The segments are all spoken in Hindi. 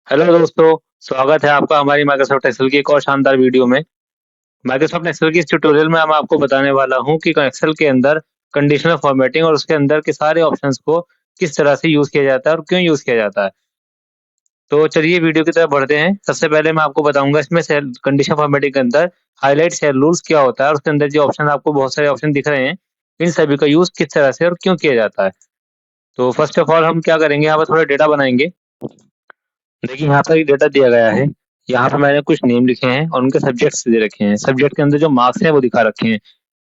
हेलो दोस्तों, स्वागत है आपका हमारी माइक्रोसॉफ्ट एक्सेल की एक और शानदार वीडियो में। माइक्रोसॉफ्ट एक्सेल की इस ट्यूटोरियल में मैं आपको बताने वाला हूं कि एक्सेल के अंदर कंडीशनल फॉर्मेटिंग और उसके अंदर के सारे ऑप्शंस को किस तरह से यूज किया जाता है और क्यों यूज किया जाता है। तो चलिए वीडियो की तरफ बढ़ते हैं। सबसे पहले मैं आपको बताऊंगा इसमें सेल कंडीशनल फॉर्मेटिंग के अंदर हाईलाइट सेल रूल्स क्या होता है और उसके अंदर जो ऑप्शन आपको बहुत सारे ऑप्शन दिख रहे हैं, इन सभी का यूज किस तरह से और क्यों किया जाता है। तो फर्स्ट ऑफ ऑल हम क्या करेंगे, यहाँ पर थोड़ा डेटा बनाएंगे। देखिए यहाँ पर एक डेटा दिया गया है। यहाँ पर मैंने कुछ नेम लिखे हैं और उनके सब्जेक्ट्स दे रखे हैं। सब्जेक्ट के अंदर जो मार्क्स हैं वो दिखा रखे हैं।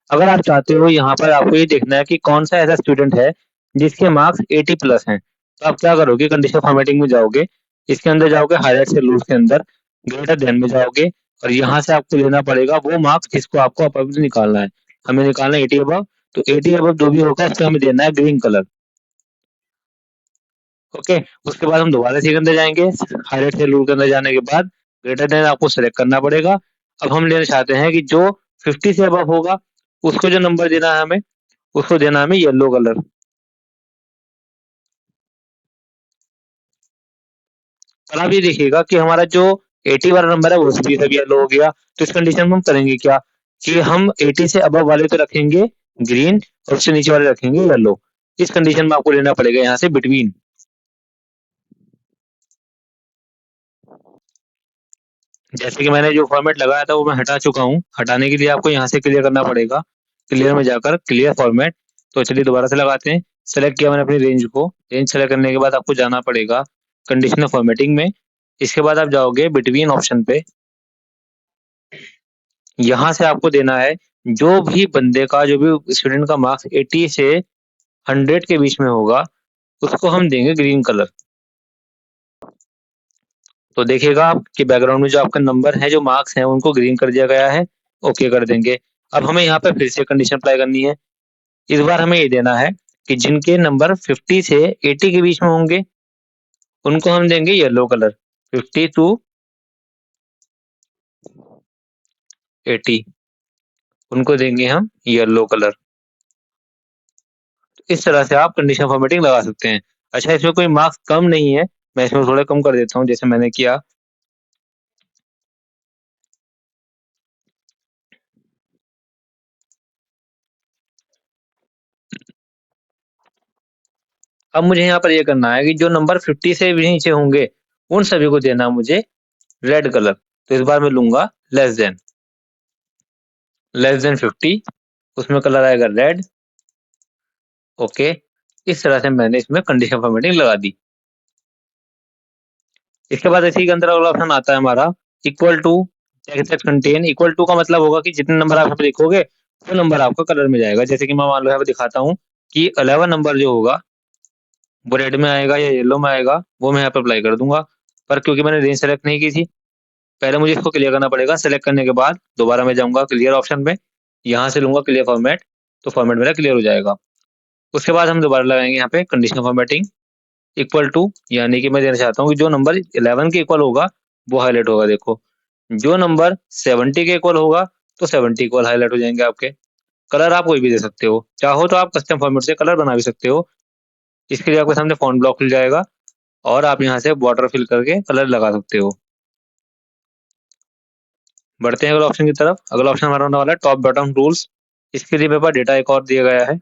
अगर आप चाहते हो यहाँ पर आपको ये देखना है कि कौन सा ऐसा स्टूडेंट है जिसके मार्क्स 80 प्लस हैं, तो आप क्या करोगे, कंडीशनल फॉर्मेटिंग में जाओगे, इसके अंदर जाओगे, हाईलाइट से रूल्स के अंदर ग्रेटर देन में जाओगे और यहाँ से आपको लेना पड़ेगा वो मार्क्स जिसको आपको अपर निकालना है। हमें निकालना है 80 अबव। तो 80 अबव जो भी होगा उसको हमें देना है ग्रीन कलर। ओके। उसके बाद हम दोबारा से अंदर जाएंगे। हाईलाइट से रूल के अंदर जाने के बाद ग्रेटर देन आपको सेलेक्ट करना पड़ेगा। अब हम लेना चाहते हैं कि जो 50 से अबव होगा उसको जो नंबर देना है हमें, उसको देना है हमें येलो कलर। और आप ये देखिएगा कि हमारा जो 80 वाला नंबर है वो भी सब येलो हो गया। तो इस कंडीशन में हम करेंगे क्या कि हम 80 से अबव वाले पे रखेंगे ग्रीन और उससे नीचे वाले रखेंगे येलो। इस कंडीशन में आपको लेना पड़ेगा यहाँ से बिटवीन। जैसे कि मैंने जो फॉर्मेट लगाया था वो मैं हटा चुका हूँ। हटाने के लिए आपको यहाँ से क्लियर करना पड़ेगा। क्लियर में जाकर क्लियर फॉर्मेट। तो चलिए दोबारा से लगाते हैं। सेलेक्ट किया मैंने अपनी रेंज को। रेंज सेलेक्ट करने के बाद आपको जाना पड़ेगा कंडीशनल फॉर्मेटिंग में। इसके बाद आप जाओगे बिटवीन ऑप्शन पे। यहाँ से आपको देना है जो भी बंदे का, जो भी स्टूडेंट का मार्क्स 80 से 100 के बीच में होगा उसको हम देंगे ग्रीन कलर। तो देखिएगा आप कि बैकग्राउंड में जो आपका नंबर है, जो मार्क्स हैं, उनको ग्रीन कर दिया गया है। ओके कर देंगे। अब हमें यहाँ पे फिर से कंडीशन अप्लाई करनी है। इस बार हमें ये देना है कि जिनके नंबर 50 से 80 के बीच में होंगे उनको हम देंगे येलो कलर। 50 टू 80 उनको देंगे हम येलो कलर। इस तरह से आप कंडीशन फॉर्मेटिंग लगा सकते हैं। अच्छा, इसमें कोई मार्क्स कम नहीं है, मैं इसमें थोड़ा कम कर देता हूँ जैसे मैंने किया। अब मुझे यहाँ पर ये करना है कि जो नंबर 50 से भी नीचे होंगे उन सभी को देना मुझे रेड कलर। तो इस बार मैं लूंगा लेस देन 50। उसमें कलर आएगा रेड। ओके। इस तरह से मैंने इसमें कंडीशन फॉर्मेटिंग लगा दी। इसके बाद इसी के अंदर अगला ऑप्शन आता है हमारा equal to text content. Equal to का मतलब होगा कि जितने नंबर आप यहाँ पे लिखोगे वो नंबर आपका कलर में जाएगा। जैसे कि मैं मान लो यहाँ पे दिखाता हूँ कि 11 नंबर जो होगा वो रेड में आएगा या येलो में आएगा, वो मैं यहाँ पे अप्लाई कर दूंगा। पर क्योंकि मैंने रेंज सेलेक्ट नहीं की थी, पहले मुझे इसको क्लियर करना पड़ेगा। सेलेक्ट करने के बाद दोबारा मैं जाऊंगा क्लियर ऑप्शन में। यहाँ से लूंगा क्लियर फॉर्मेट। तो फॉर्मेट मेरा क्लियर हो जाएगा। उसके बाद हम दोबारा लगाएंगे यहाँ पे कंडीशनल फॉर्मेटिंग इक्वल टू, यानी कि मैं देना चाहता हूँ कि जो नंबर 11 के इक्वल होगा वो हाईलाइट होगा। देखो, जो नंबर 70 के इक्वल होगा तो 70 इक्वल हाईलाइट हो जाएंगे आपके। कलर आप कोई भी दे सकते हो, चाहो तो आप कस्टम फॉर्मेट से कलर बना भी सकते हो। इसके लिए आपके सामने फॉन्ट ब्लॉक खुल जाएगा और आप यहाँ से बॉर्डर फिल करके कलर लगा सकते हो। बढ़ते हैं अगला ऑप्शन की तरफ। अगला ऑप्शन हमारा होने वाला है टॉप बॉटम रूल्स। इसके लिए मेरे पास डेटा एक और दिया गया है।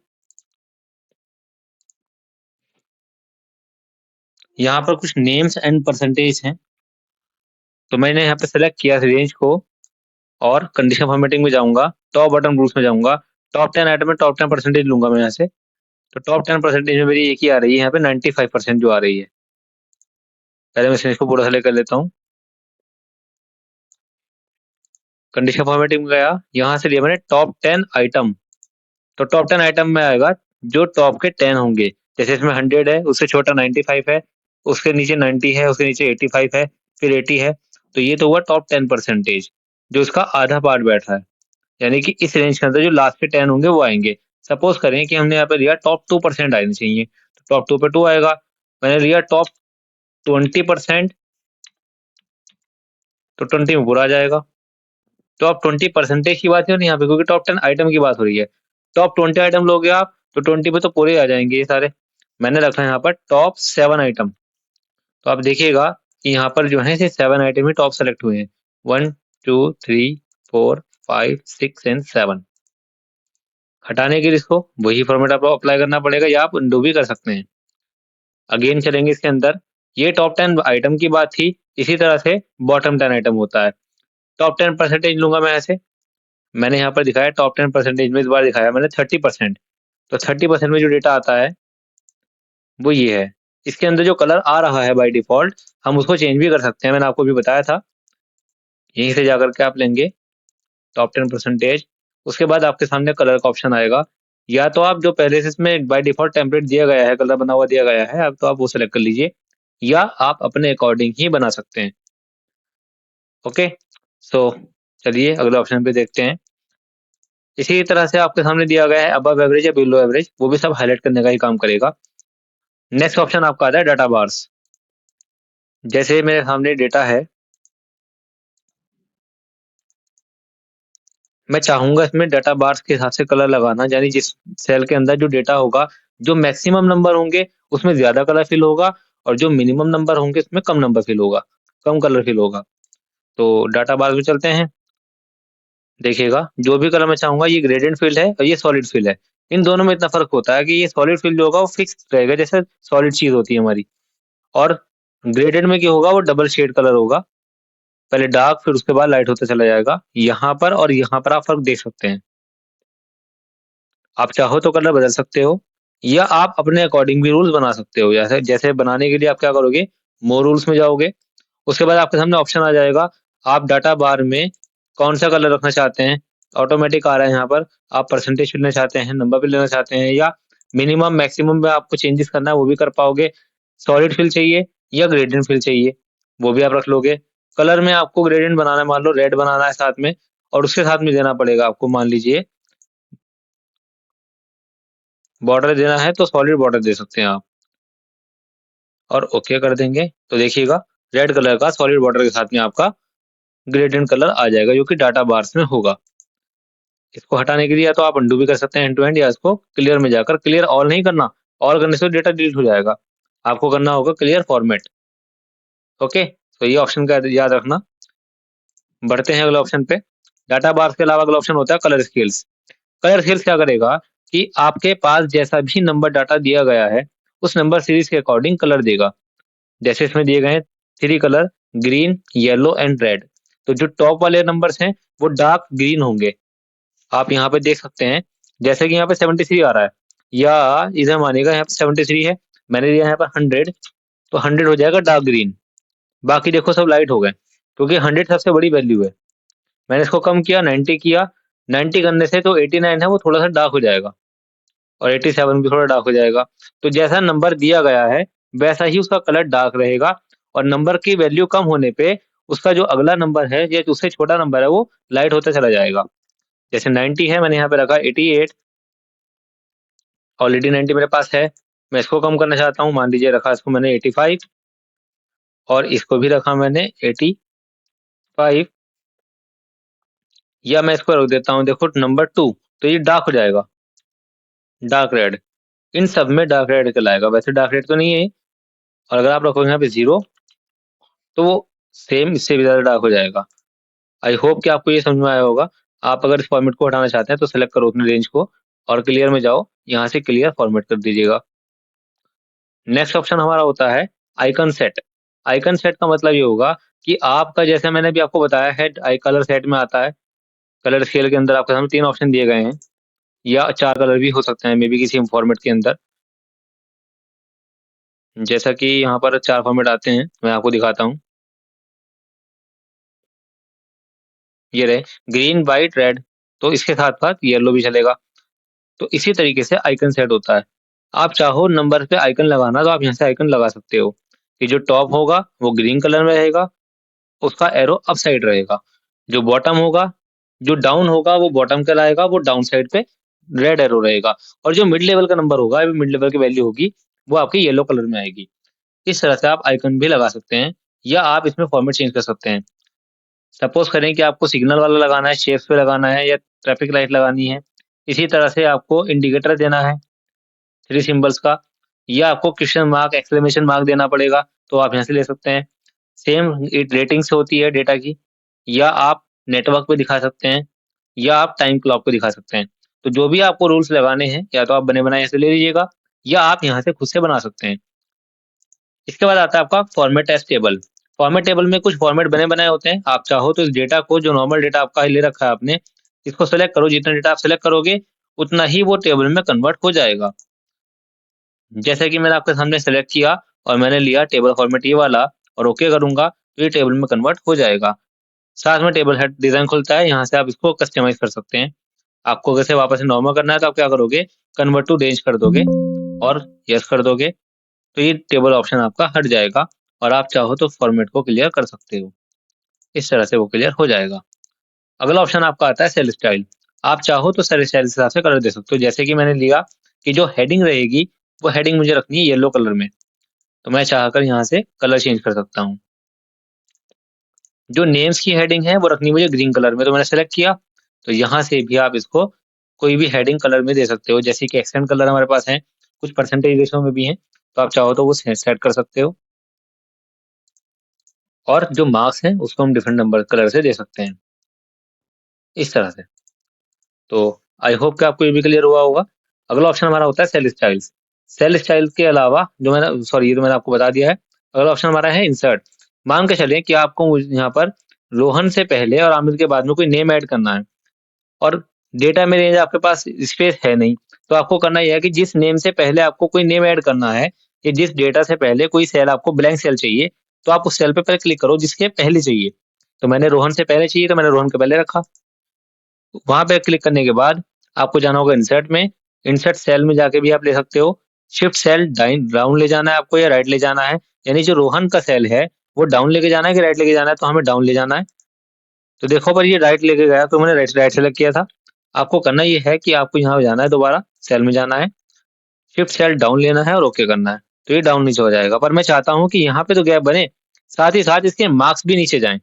यहाँ पर कुछ नेम्स एंड परसेंटेज हैं। तो मैंने यहाँ पे सेलेक्ट किया रेंज को और कंडीशन फॉर्मेटिंग में जाऊंगा, टॉप बटन रूल्स में जाऊंगा। टॉप 10 आइटम में टॉप 10% लूंगा मैं यहाँ से। तो टॉप 10% में मेरी एक ही आ रही है यहाँ पे 95% जो आ रही है। पहले मैं इसको पूरा सेलेक्ट कर लेता हूँ। कंडीशन फॉर्मेटिंग में गया, यहाँ से लिया मैंने टॉप 10 आइटम। तो टॉप 10 आइटम में आएगा जो टॉप के 10 होंगे। जैसे इसमें 100 है, उससे छोटा 95 है, उसके नीचे 90 है, उसके नीचे 85 है, फिर 80 है। तो ये तो हुआ टॉप 10%, जो इसका आधा पार्ट बैठ रहा है। यानी कि इस रेंज के अंदर जो लास्ट के 10 होंगे वो आएंगे। सपोज करें कि हमने यहाँ पे लिया टॉप 2% आने चाहिए, तो टॉप 2 पे 2 आएगा। मैंने लिया टॉप 20%, तो 20 में पूरा आ जाएगा। टॉप 20% की बात नहीं हो रही यहाँ पे, क्योंकि टॉप 10 आइटम की बात हो रही है। टॉप 20 आइटम लोगे आप तो 20 पे तो पूरे आ जाएंगे ये सारे। मैंने रखा है यहाँ पर टॉप 7 आइटम। तो आप देखिएगा कि यहाँ पर जो है 7 आइटम ही टॉप सेलेक्ट हुए हैं, 1 2 3 4 5 6 एंड 7। हटाने के लिए इसको वही फॉर्मेट आपको अप्लाई करना पड़ेगा या आप उंडो भी कर सकते हैं। अगेन चलेंगे इसके अंदर, ये टॉप 10 आइटम की बात थी, इसी तरह से बॉटम 10 आइटम होता है। टॉप 10 परसेंटेज लूंगा मैं ऐसे, मैंने यहाँ पर दिखाया टॉप 10 परसेंटेज में, इस बार दिखाया मैंने 30%। तो 30% में जो डेटा आता है वो ये है। इसके अंदर जो कलर आ रहा है बाय डिफॉल्ट, हम उसको चेंज भी कर सकते हैं, मैंने आपको भी बताया था। यहीं से जाकर के आप लेंगे टॉप 10%, उसके बाद आपके सामने कलर का ऑप्शन आएगा। या तो आप जो पहले से इसमें बाय डिफॉल्ट टेम्पलेट दिया गया है, कलर बना हुआ दिया गया है, अब तो आप वो सेलेक्ट कर लीजिए, या आप अपने अकॉर्डिंग ही बना सकते हैं। ओके, सो चलिए अगले ऑप्शन पे देखते हैं। इसी तरह से आपके सामने दिया गया है अबव एवरेज या बिलो एवरेज, वो भी सब हाईलाइट करने का ही काम करेगा। नेक्स्ट ऑप्शन आपका आता है डाटा बार्स। जैसे मेरे सामने डेटा है, मैं चाहूंगा इसमें डाटा बार्स के हिसाब से कलर लगाना, यानी जिस सेल के अंदर जो डेटा होगा, जो मैक्सिमम नंबर होंगे उसमें ज्यादा कलर फिल होगा, और जो मिनिमम नंबर होंगे उसमें कम नंबर फिल होगा, कम कलर फिल होगा। तो डाटा बार्स में चलते हैं। देखिएगा, जो भी कलर मैं चाहूंगा, ये ग्रेडियंट फील्ड है और ये सॉलिड फील्ड है। इन दोनों में इतना फर्क होता है कि ये सॉलिड फील्ड जो होगा वो फिक्स रहेगा, जैसे सॉलिड चीज होती है हमारी, और ग्रेडेड में क्या होगा, वो डबल शेड कलर होगा, पहले डार्क फिर उसके बाद लाइट होता चला जाएगा। यहाँ पर और यहाँ पर आप फर्क देख सकते हैं। आप चाहो तो कलर बदल सकते हो, या आप अपने अकॉर्डिंग भी रूल्स बना सकते हो। जैसे जैसे बनाने के लिए आप क्या करोगे, मोर रूल्स में जाओगे, उसके बाद आपके सामने ऑप्शन आ जाएगा, आप डाटा बार में कौन सा कलर रखना चाहते हैं। ऑटोमेटिक आ रहा है यहाँ पर, आप परसेंटेज लेना चाहते हैं, नंबर भी लेना चाहते हैं, या मिनिमम मैक्सिमम में आपको चेंजेस करना है वो भी कर पाओगे। सॉलिड फिल चाहिए या ग्रेडियंट फिल चाहिए, वो भी आप रख लोगे। कलर में आपको ग्रेडियंट बनाना है, मान लो रेड बनाना है साथ में, और उसके साथ में देना पड़ेगा आपको, मान लीजिए बॉर्डर देना है तो सॉलिड बॉर्डर दे सकते हैं आप, और ओके कर देंगे तो देखिएगा रेड कलर का सॉलिड बॉर्डर के साथ में आपका ग्रेडियंट कलर आ जाएगा, जो कि डाटा बार्स में होगा। इसको हटाने के लिए या तो आप अंडू भी कर सकते हैं एंड टू एंड, या इसको क्लियर में जाकर, क्लियर ऑल नहीं करना, ऑल करने से डेटा डिलीट हो जाएगा, आपको करना होगा क्लियर फॉर्मेट। ओके, तो ये ऑप्शन का याद रखना। बढ़ते हैं अगले ऑप्शन पे। डाटा बार्स के अलावा अगला ऑप्शन होता है कलर स्केल्स। कलर स्केल्स क्या करेगा कि आपके पास जैसा भी नंबर डाटा दिया गया है, उस नंबर सीरीज के अकॉर्डिंग कलर देगा। जैसे इसमें दिए गए हैं 3 colour, green yellow and red. तो जो टॉप वाले नंबर्स हैं वो डार्क ग्रीन होंगे, आप यहाँ पे देख सकते हैं। जैसे कि यहाँ पे 73 आ रहा है, या इधर मानिएगा यहाँ पे 73 है, मैंने दिया यहाँ पर 100, तो 100 हो जाएगा डार्क ग्रीन। बाकी देखो सब लाइट हो गए, क्योंकि 100 सबसे बड़ी वैल्यू है। मैंने इसको कम किया, 90 किया, 90 करने से तो 89 है वो थोड़ा सा डार्क हो जाएगा, और 87 भी थोड़ा डार्क हो जाएगा। तो जैसा नंबर दिया गया है वैसा ही उसका कलर डार्क रहेगा, और नंबर की वैल्यू कम होने पे उसका जो अगला नंबर है या उससे छोटा नंबर है वो लाइट होता चला जाएगा। जैसे 90 है, मैंने यहाँ पे रखा 88, ऑलरेडी 90 मेरे पास है, मैं इसको कम करना चाहता हूँ, मान लीजिए रखा इसको मैंने 85, और इसको भी रखा मैंने 85, या मैं इसको रख देता हूँ देखो नंबर 2, तो ये डार्क हो जाएगा, डार्क रेड। इन सब में डार्क रेड कहलाएगा, वैसे डार्क रेड तो नहीं है। और अगर आप रखोगे यहाँ पे 0, तो वो सेम इससे भी ज्यादा डार्क हो जाएगा। आई होप कि आपको ये समझ में आया होगा। आप अगर इस फॉर्मेट को हटाना चाहते हैं तो सेलेक्ट करो अपने रेंज को, और क्लियर में जाओ, यहाँ से क्लियर फॉर्मेट कर दीजिएगा। नेक्स्ट ऑप्शन हमारा होता है आइकन सेट। आइकन सेट का मतलब ये होगा कि आपका, जैसे मैंने भी आपको बताया है, आई कलर सेट में आता है, कलर स्केल के अंदर आपके सामने 3 ऑप्शन दिए गए हैं, या 4 कलर भी हो सकते हैं मे बी किसी फॉर्मेट के अंदर। जैसा कि यहाँ पर 4 फॉर्मेट आते हैं, मैं आपको दिखाता हूँ। ये रहे ग्रीन व्हाइट रेड, तो इसके साथ साथ येलो भी चलेगा। तो इसी तरीके से आइकन सेट होता है। आप चाहो नंबर पे आइकन लगाना तो आप यहाँ से आइकन लगा सकते हो, कि जो टॉप होगा वो ग्रीन कलर में रहेगा, उसका एरो अप साइड रहेगा। जो बॉटम होगा, जो डाउन होगा वो बॉटम कहलाएगा, वो डाउन साइड पे रेड एरो रहेगा। और जो मिड लेवल का नंबर होगा, मिड लेवल की वैल्यू होगी, वो आपकी येलो कलर में आएगी। इस तरह से आप आइकन भी लगा सकते हैं, या आप इसमें फॉर्मेट चेंज कर सकते हैं। सपोज करें कि आपको सिग्नल वाला लगाना है, शेप्स पे लगाना है, या ट्रैफिक लाइट लगानी है, इसी तरह से आपको इंडिकेटर देना है 3 सिंबल्स का, या आपको क्वेश्चन मार्क एक्सक्लेमेशन मार्क देना पड़ेगा, तो आप यहाँ से ले सकते हैं। सेम रेटिंग से होती है डेटा की, या आप नेटवर्क पे दिखा सकते हैं, या आप टाइम क्लॉक पे दिखा सकते हैं। तो जो भी आपको रूल्स लगाने हैं, या तो आप बने बनाए ऐसे ले लीजिएगा, या आप यहाँ से खुद से बना सकते हैं। इसके बाद आता है आपका format as table. Format table में कुछ फॉर्मेट बने बनाए होते हैं। आप चाहो तो इस डेटा को, जो नॉर्मल डेटा आपका ले रखा है आपने, इसको सेलेक्ट करो। जितना डेटा आप सेलेक्ट करोगे उतना ही वो टेबल में कन्वर्ट हो जाएगा। जैसे कि मैंने आपके सामने सेलेक्ट किया और मैंने लिया टेबल फॉर्मेट ये वाला और ओके करूंगा, तो ये टेबल में कन्वर्ट हो जाएगा। साथ में टेबल हेड डिजाइन खुलता है, यहाँ से आप इसको कस्टमाइज कर सकते हैं। आपको अगर से वापस से नॉर्मल करना है तो आप क्या करोगे, कन्वर्ट टू रेंज कर दोगे और यस कर दोगे, तो ये टेबल ऑप्शन आपका हट जाएगा और आप चाहो तो फॉर्मेट को क्लियर कर सकते हो। इस तरह से वो क्लियर हो जाएगा। अगला ऑप्शन आपका आता है सेल स्टाइल। आप चाहो तो सेल स्टाइल के हिसाब से कलर दे सकते हो। जैसे कि मैंने लिया कि जो हेडिंग रहेगी वो हेडिंग मुझे रखनी है येलो कलर में, तो मैं चाहकर यहाँ से कलर चेंज कर सकता हूँ। जो नेम्स की हेडिंग है वो रखनी मुझे ग्रीन कलर में, तो मैंने सेलेक्ट किया। तो यहाँ से भी आप इसको कोई भी हेडिंग कलर में दे सकते हो। जैसे कि एक्सेंट कलर हमारे पास है, कुछ परसेंटेज रेशो में भी है, तो आप चाहो तो वो सेट कर सकते हो। और जो मार्क्स हैं उसको हम डिफरेंट नंबर कलर से दे सकते हैं, इस तरह से। तो आई होप कि आपको ये भी क्लियर हुआ होगा। अगला ऑप्शन हमारा होता है सेल स्टाइल्स। सेल स्टाइल के अलावा जो मैंने, सॉरी ये तो मैंने आपको बता दिया है। अगला ऑप्शन हमारा है इंसर्ट। मान के चलिए कि आपको यहाँ पर रोहन से पहले और आमिर के बाद में कोई नेम ऐड करना है, और डेटा में रेंज आपके पास स्पेस है नहीं, तो आपको करना यह है कि जिस नेम से पहले आपको कोई नेम ऐड करना है, या जिस डेटा से पहले कोई सेल आपको ब्लैंक सेल चाहिए, तो आप उस सेल पे पहले क्लिक करो जिसके पहले चाहिए। तो मैंने रोहन से पहले चाहिए, तो मैंने रोहन के पहले रखा। वहां पे क्लिक करने के बाद आपको जाना होगा इंसर्ट में। इंसर्ट सेल में जाके भी आप ले सकते हो। शिफ्ट सेल डाउन ले जाना है आपको या राइट ले जाना है, यानी जो रोहन का सेल है वो डाउन लेके जाना है कि राइट लेके जाना है, तो हमें डाउन ले जाना है। तो देखो पर ये राइट लेके गया, तो मैंने राइट राइट सेलेक्ट किया था। आपको करना ये है कि आपको यहाँ जाना है, दोबारा सेल में जाना है, शिफ्ट सेल डाउन लेना है और ओके करना है। तो ये डाउन नीचे हो जाएगा, पर मैं चाहता हूँ कि यहाँ पे तो गैप बने, साथ ही साथ इसके मार्क्स भी नीचे जाएं।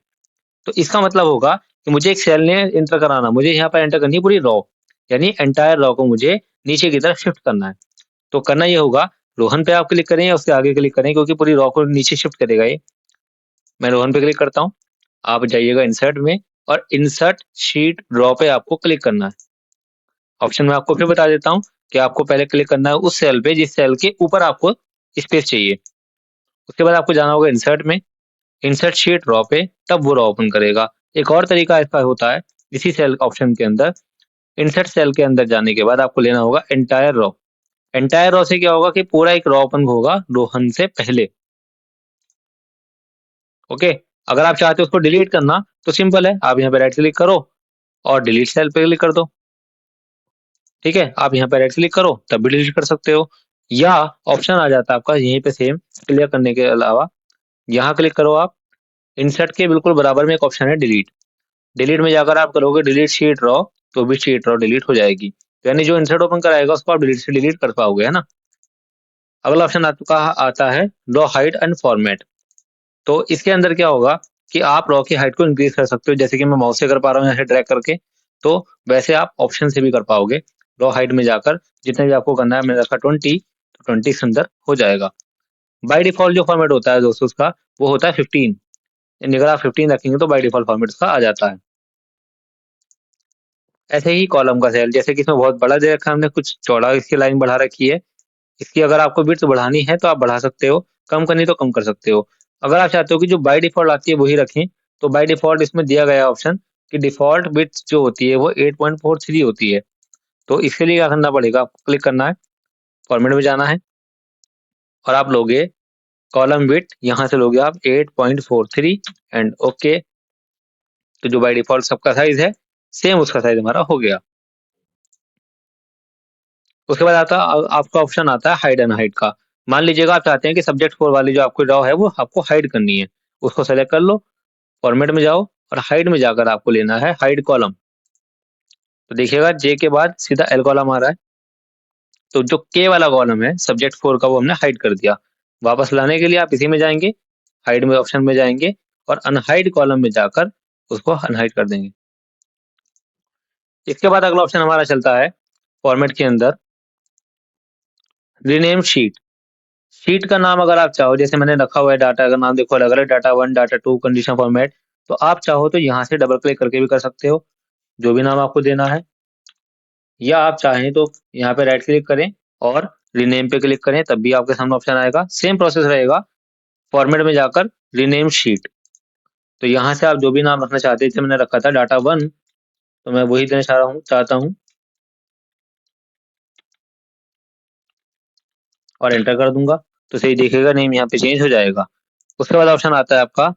तो इसका मतलब होगा कि मुझे एक सेल ने एंटर कराना, मुझे यहाँ पर एंटर करनी है पूरी रॉ, यानी एंटायर रॉ को मुझे नीचे की तरफ शिफ्ट करना है। तो करना ये होगा, रोहन पे आप क्लिक करें या उसके आगे क्लिक करें, क्योंकि पूरी रॉ को नीचे शिफ्ट करेगा ये। मैं रोहन पे क्लिक करता हूँ। आप जाइएगा इंसर्ट में और इंसर्ट शीट ड्रॉ पे आपको क्लिक करना है। ऑप्शन में आपको फिर बता देता हूँ कि आपको पहले क्लिक करना है उस सेल पे जिस सेल के ऊपर आपको स्पेस चाहिए। उसके बाद आपको जाना होगा इंसर्ट में, इंसर्ट शीट ड्रॉ पे, तब वो ड्रॉ ओपन करेगा। एक और तरीका इसका होता है, इसी सेल ऑप्शन के अंदर इंसर्ट सेल के अंदर जाने के बाद आपको लेना होगा एंटायर रॉ। एंटायर रॉ से क्या होगा कि पूरा एक रॉ ओपन होगा रोहन से पहले। ओके। अगर आप चाहते हो उसको डिलीट करना तो सिंपल है, आप यहाँ पे राइट क्लिक करो और डिलीट सेल पे क्लिक कर दो। ठीक है, आप यहाँ पे राइट क्लिक करो तब भी डिलीट कर सकते हो, या ऑप्शन आ जाता है आपका यहीं पे सेम क्लियर करने के अलावा, यहाँ क्लिक करो आप। इंसर्ट के बिल्कुल बराबर में एक ऑप्शन है डिलीट। डिलीट में जाकर आप करोगे डिलीट शीट रॉ, तो भी शीट रॉ डिलीट हो जाएगी। यानी जो इंसर्ट ओपन कराएगा उसको आप डिलीट से डिलीट कर पाओगे, है ना। अगला ऑप्शन आपका आता है रॉ हाइट एंड फॉर्मेट। तो इसके अंदर क्या होगा कि आप रॉ की हाइट को इंक्रीज कर सकते हो, जैसे कि मैं माउस से कर पा रहा हूँ यहाँ से ड्रैग करके, तो वैसे आप ऑप्शन से भी कर पाओगे। रॉ हाइट में जाकर जितने भी आपको करना है, मैंने रखा 20, तो 20 के अंदर हो जाएगा। बाय डिफॉल्ट जो फॉर्मेट होता है दोस्तों उसका, वो होता है 15। यानी अगर आप 15 रखेंगे तो बाय डिफॉल्ट फॉर्मेट उसका आ जाता है। ऐसे ही कॉलम का सेल, जैसे कि इसमें बहुत बड़ा दे रखा है हमने, कुछ चौड़ा इसकी लाइन बढ़ा रखी है। इसकी अगर आपको विड्थ बढ़ानी है तो आप बढ़ा सकते हो, कम करनी तो कम कर सकते हो। अगर आप चाहते हो कि जो बाय डिफॉल्ट आती है वही रखें, तो बाय डिफॉल्ट इसमें दिया गया ऑप्शन कि डिफॉल्ट विड्थ जो होती है वो 8.43 होती है। तो इसके लिए क्या करना पड़ेगा, आपको क्लिक करना है, फॉर्मेट में जाना है और आप लोगे कॉलम विड्थ, यहाँ से लोगे आप 8.43 एंड ओके। तो जो बाय डिफॉल्ट सबका साइज है सेम उसका साइज हमारा हो गया। उसके बाद आता आपका ऑप्शन आता है हाइड एंड हाइड का। मान लीजिएगा आप चाहते हैं कि सब्जेक्ट 4 वाली जो आपको रॉ है वो आपको हाइड करनी है, उसको सेलेक्ट कर लो, फॉर्मेट में जाओ और हाइड में जाकर आपको लेना है हाइड कॉलम। तो देखिएगा जे के बाद सीधा एल कॉलम आ रहा है, तो जो के वाला कॉलम है सब्जेक्ट 4 का वो हमने हाइड कर दिया। वापस लाने के लिए आप इसी में जाएंगे, हाइड में ऑप्शन में जाएंगे और अनहाइड कॉलम में जाकर उसको अनहाइड कर देंगे। इसके बाद अगला ऑप्शन हमारा चलता है फॉर्मेट के अंदर रीनेम शीट। शीट का नाम अगर आप चाहो, जैसे मैंने रखा हुआ है डाटा का नाम देखो अलग अलग, डाटा 1, डाटा 2, कंडीशन फॉर्मेट, तो आप चाहो तो यहाँ से डबल क्लिक करके भी कर सकते हो, जो भी नाम आपको देना है, या आप चाहें तो यहाँ पे राइट क्लिक करें और रीनेम पे क्लिक करें, तब भी आपके सामने ऑप्शन आएगा। सेम प्रोसेस रहेगा, फॉर्मेट में जाकर रीनेम शीट, तो यहाँ से आप जो भी नाम रखना चाहते हैं, जैसे मैंने रखा था डाटा 1, तो मैं वही देना चाहता हूँ और एंटर कर दूंगा, तो सही देखेगा नेम यहाँ पे चेंज हो जाएगा। उसके बाद ऑप्शन आता है आपका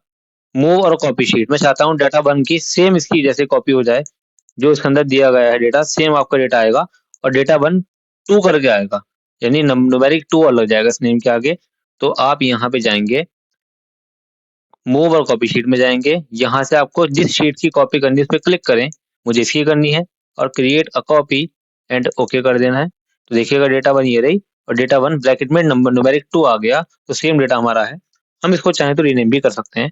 मूव और कॉपी शीट। मैं चाहता हूँ डाटा 1 की सेम इसकी जैसे कॉपी हो जाए, जो इसके अंदर दिया गया है डेटा सेम आपका डेटा आएगा, और डेटा 1 2 करके आएगा, यानी न्यूमेरिक 2 और लग जाएगा इस नेम के आगे। तो आप यहाँ पे जाएंगे, मूव और कॉपी शीट में जाएंगे, यहाँ से आपको जिस शीट की कॉपी करनी है उस पर क्लिक करें, मुझे इसकी करनी है, और create a copy and okay कर देना है। तो देखिएगा डेटा 1 ये रही, और डेटा 1 ब्रैकेट में नंबर न्यूमेरिक 2 आ गया, तो सेम डेटा हमारा है। हम इसको चाहें तो रीनेम भी कर सकते हैं,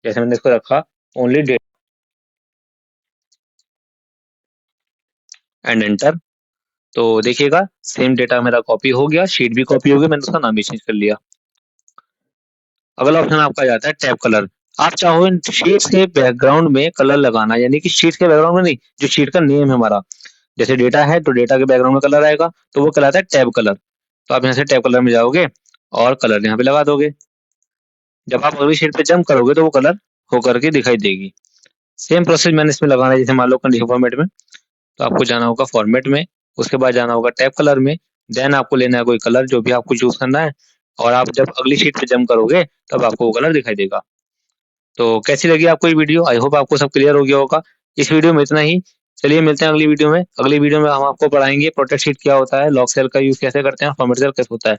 जैसे मैंने इसको रखा ओनली डेटा एंड एंटर, तो देखिएगा सेम डेटा मेरा कॉपी हो गया, शीट भी कॉपी हो गई, मैंने उसका नाम भी चेंज कर लिया। अगला ऑप्शन आपका जाता है टैब कलर। आप चाहो इन शीट्स के बैकग्राउंड में कलर लगाना, यानी कि शीट्स के बैकग्राउंड में नहीं, जो शीट का नेम है हमारा, जैसे डेटा है तो डेटा के बैकग्राउंड में कलर आएगा, तो वो कहलाता है टैब कलर। तो आप यहाँ से टैब कलर में जाओगे और कलर यहाँ पे लगा दोगे। जब आप अगली शीट पे जंप करोगे तो वो कलर होकर के दिखाई देगी। सेम प्रोसेस मैंने इसमें लगाना है, जैसे मान लो कंडीशन फॉर्मेट में, तो आपको जाना होगा फॉर्मेट में, उसके बाद जाना होगा टैब कलर में, देन आपको लेना है कोई कलर जो भी आपको चूज करना है, और आप जब अगली शीट पे जंप करोगे तब आपको वो कलर दिखाई देगा। तो कैसी लगी आपको ये वीडियो? आई होप आपको सब क्लियर हो गया होगा। इस वीडियो में इतना ही। चलिए मिलते हैं अगली वीडियो में। अगली वीडियो में हम आपको पढ़ाएंगे प्रोटेक्ट शीट क्या होता है, लॉक सेल का यूज कैसे करते हैं, फॉर्मेट सेल कैसे होता है।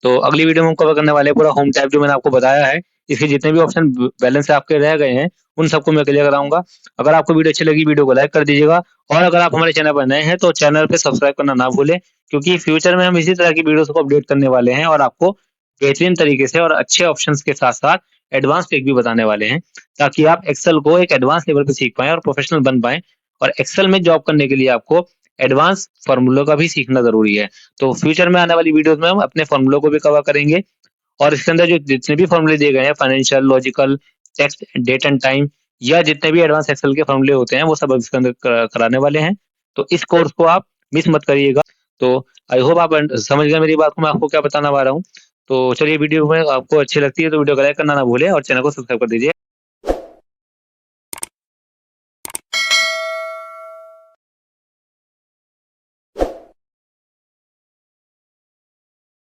तो अगली वीडियो में हम कवर करने वाले हैं पूरा होम टैब जो मैंने आपको बताया है, इसके जितने भी ऑप्शन बैलेंस से आपके रह गए हैं उन सबको मैं क्लियर कराऊंगा। अगर आपको वीडियो अच्छी लगी वीडियो को लाइक कर दीजिएगा, और अगर आप हमारे चैनल पर नए हैं तो चैनल पे सब्सक्राइब करना ना भूलें, क्योंकि फ्यूचर में हम इसी तरह की वीडियोस को अपडेट करने वाले हैं और आपको बेहतरीन तरीके से और अच्छे ऑप्शंस के साथ साथ एडवांस ट्रिक भी बताने वाले हैं, ताकि आप एक्सेल को एक एडवांस लेवल पे सीख पाएं और प्रोफेशनल बन पाएं। और एक्सेल में जॉब करने के लिए आपको एडवांस फॉर्मूलों का भी सीखना जरूरी है। तो फ्यूचर में आने वाली वीडियोस में हम अपने फॉर्मूलों को भी कवर करेंगे, और इसके अंदर जो जितने भी फॉर्मूले दिए गए हैं financial, logical, text, date and time, या जितने भी एडवांस एक्सेल के फॉर्मूले होते हैं वो सब इसके अंदर कराने वाले हैं। तो इस कोर्स को आप मिस मत करिएगा। तो आई होप आप समझ गए मेरी बात को, मैं आपको क्या बताना पा रहा हूँ। तो चलिए वीडियो में आपको अच्छी लगती है तो वीडियो को लाइक करना ना भूलें और चैनल को सब्सक्राइब कर दीजिए।